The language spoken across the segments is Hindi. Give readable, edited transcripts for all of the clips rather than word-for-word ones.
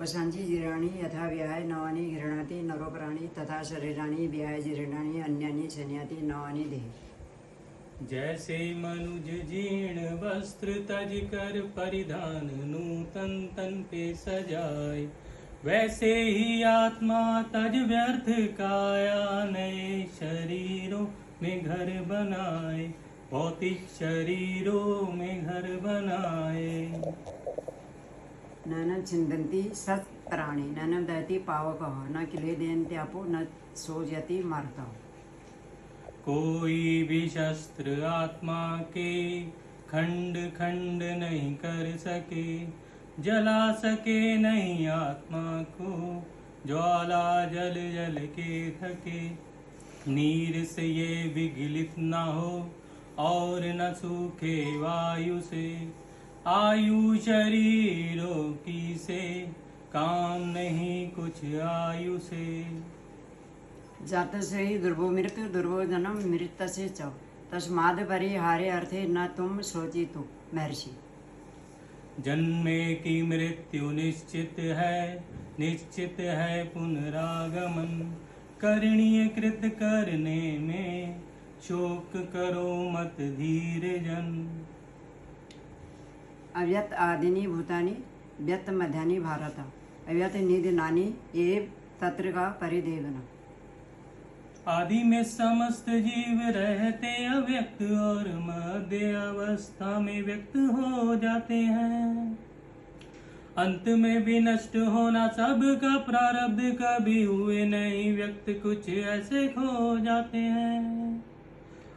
वसांची जीर्णानि यथा विहाय नवानि गृह्णाति नरोपराणि तथा शरीराणि विहाय जीर्णानि अन्यानि संयाति नवानि देहि। जैसे मनुज जीर्ण वस्त्र तज कर परिधान नूतन तन पे सजाए, वैसे ही आत्मा तज व्यर्थ काया नए शरीरों में घर बनाए, भौतिक शरीरों में घर बनाए। नैनं छिन्दन्ति सत्प्राणि नैनं दहति पावकः न क्लेदयन्त्यापो न सोजति मारुतः। कोई भी शस्त्र आत्मा के खंड खंड नहीं कर सके, जला सके नहीं आत्मा को ज्वाला जल जल के थके। नीर से ये विगलित न हो और न सूखे वायु से, आयु शरीरों की से काम नहीं कुछ आयु से। जातस्य हि दुर्भो मृत्यु दुर्भो जन्म मृतस्य च तस्माद् परिहारे अर्थे न तुम शोचितु महर्षि। जन्मे की मृत्यु निश्चित है पुनरागमन, करणीय कृत करने में शोक करो मत धीर जन। अव्यक्त आदिनी भूतानि व्यक्त मध्यानि भारत अव्यक्त निधनानि ये तत्र का परिदेवना। आदि में समस्त जीव रहते अव्यक्त और मध्य अवस्था में व्यक्त हो जाते हैं। अंत में भी नष्ट होना सबका प्रारब्ध, कभी हुए नहीं व्यक्त कुछ ऐसे खो जाते हैं।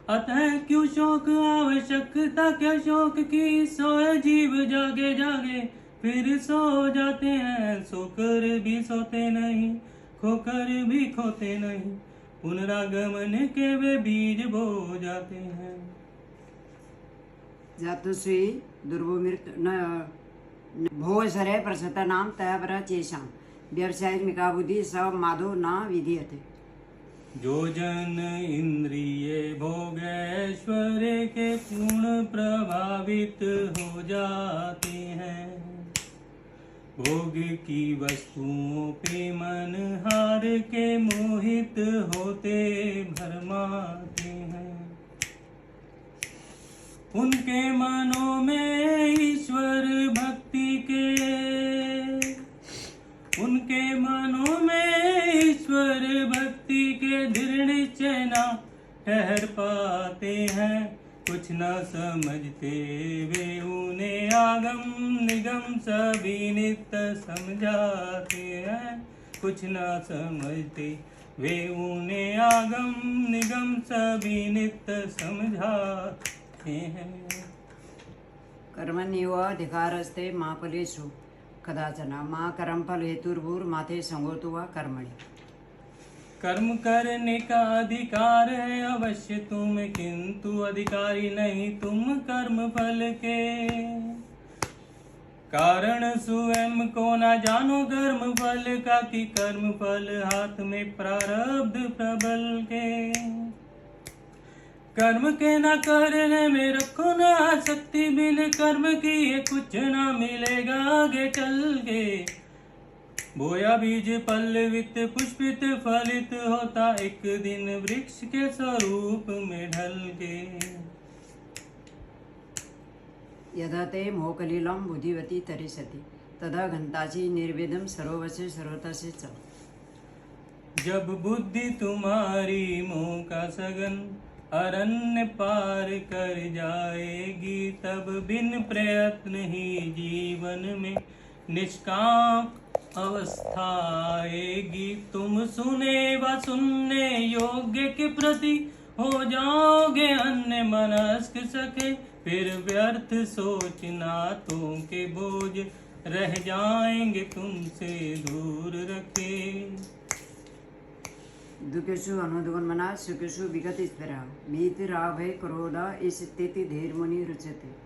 अतः क्यों शोक आवश्यकता क्या शोक की, सोए जीव जागे जागे फिर सो जाते हैं। सोकर भी सोते नहीं खोकर भी खोते नहीं, पुनरागमन के वे बीज बो जाते हैं। जातुषी दुर्भो मृत्यु न भो सरे प्रसता नाम तया पर चेषां व्यवसायिका बुद्धि सब माधो न विधीयते। जो जन इंद्रिय भोग ऐश्वर्य के पूर्ण प्रभावित हो जाते हैं, भोग की वस्तुओं पे मन हार के मोहित होते भरमाते हैं। उनके मनों में ईश्वर भक्ति के, उनके मनों में ईश्वर भक्ति के दृढ़ निश्चय न ठहर पाते हैं। कुछ न समझते वे उन्हें आगम निगम सभी नित्य समझाते हैं। कुछ न समझते वे उन्हें आगम निगम सभी नित्य समझाते हैं। कर्मण्येव अधिकारस्ते मा फलेषु कदाचन मा कर्मफल हेतुर्भूर्माते संगोतो वा कर्मणि। कर्म करने का अधिकार है अवश्य तुम, किंतु अधिकारी नहीं तुम कर्म फल के। कारण स्वयं को न जानो कर्म फल का, कि कर्म फल हाथ में प्रारब्ध प्रबल के। कर्म के न करने में रखो न आसक्ति, बिन कर्म किए कुछ न मिलेगा आगे चल के। बोया बीज पल्लवित पुष्पित फलित होता, एक दिन वृक्ष के स्वरूप में ढल के। यदा ते मोहकलिलं बुद्धिवती तरिष्यति तदा घंतासि निर्वेदं सर्वस्य सर्वतस्य च। जब बुद्धि तुम्हारी मोह का सघन अरण्य पार कर जाएगी, तब बिन प्रयत्न ही जीवन में निष्काम अवस्था आएगी। तुम सुने व सुनने योग्य के प्रति हो जाओगे अन्य मनस्क सके, फिर व्यर्थ सोचना तो के बोझ रह जाएंगे तुमसे दूर रखे। दुखेषु अनुद्वन्मना सुखेषु विगतस्परा भीतिराभय क्रोधा स्थिति धीर मुनि रुचते।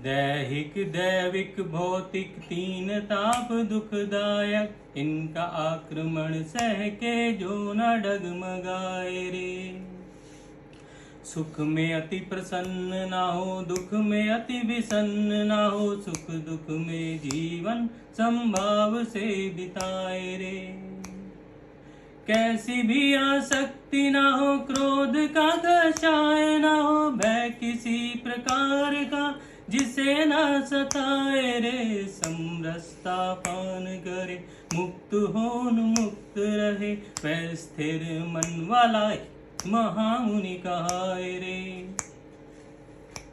दैहिक दैविक भौतिक तीन ताप दुखदायक, इनका आक्रमण सह के जो न डगमगाए रे। सुख में अति प्रसन्न ना हो, दुख में अति विषन्न ना हो, सुख दुख में जीवन संभाव से बिताए रे। कैसी भी आसक्ति ना हो, क्रोध का कषाय ना हो, भय किसी प्रकार का जिसे ना सताए रे। समरसता पान करे, मुक्त हो मुक्त रहे, वह स्थिर मन वाला महामुनि कहाए रे।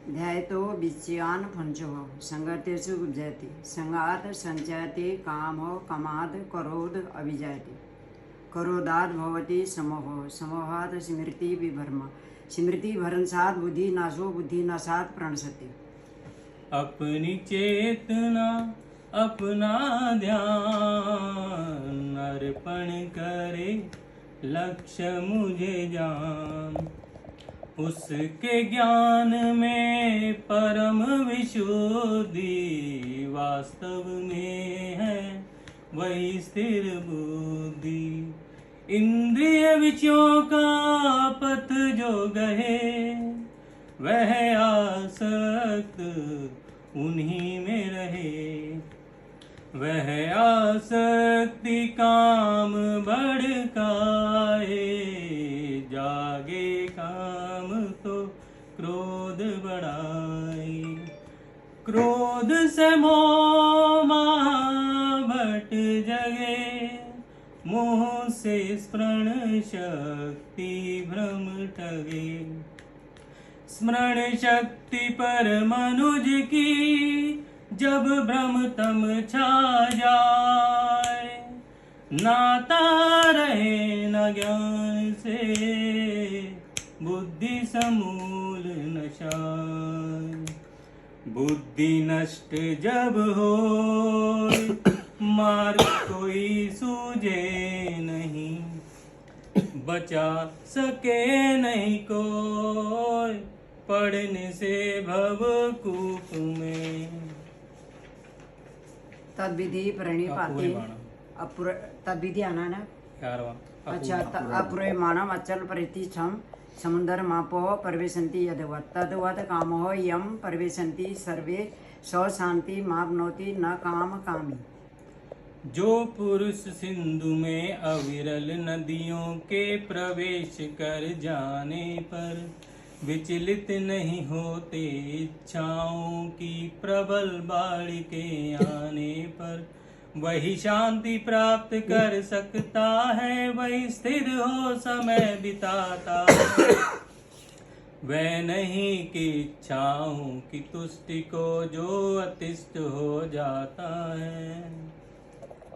ध्यायतो विषयान् पंचः संगतेषु उपजायते, संगात् संचयते कामः, कामात् क्रोध अभिजायते, क्रोधात् भवति समोहः, समोहात् स्मृति विभ्रमः, स्मृति भ्रंशात् बुद्धि नाशो, बुद्धि नाशात् प्रणश्यते। अपनी चेतना अपना ध्यान अर्पण करे, लक्ष्य मुझे जान। उसके ज्ञान में परम विशुद्धि वास्तव में है वही स्थिर बुद्धि। इंद्रिय विषयों का पथ जो गहे, वह आसक्त उन्हीं में रहे। वह आसक्ति काम भड़काए, जागे काम तो क्रोध बढ़ाए। क्रोध से मोह भट जगे, मोह से स्मरण शक्ति भ्रम ठगे। स्मरण शक्ति पर मनुज की जब भ्रम तम छा जाए, नाता रहे न ज्ञान से, बुद्धि समूल नशाए। बुद्धि नष्ट जब हो, मार्ग कोई सूझे नहीं, बचा सके नहीं कोई, पढ़ने से भवकूप में। तद्विधि प्रणिपाते तद्विधि आना ना। अच्छा, अपूर्यमाणम अचल प्रतिष्ठम समुद्र मापो परिवेशन्ति यदवत्, तद्वत् कामो यम परिवेशन्ति सर्वे, सौ शांति मापनोति न काम कामी। जो पुरुष सिंधु में अविरल नदियों के प्रवेश कर जाने पर विचलित नहीं होते, इच्छाओं की प्रबल बाढ़ के आने पर वही शांति प्राप्त कर सकता है, वही स्थिर हो समय बिताता है। वह नहीं कि इच्छाओं की तुष्टि को जो अतिष्ठ हो जाता है।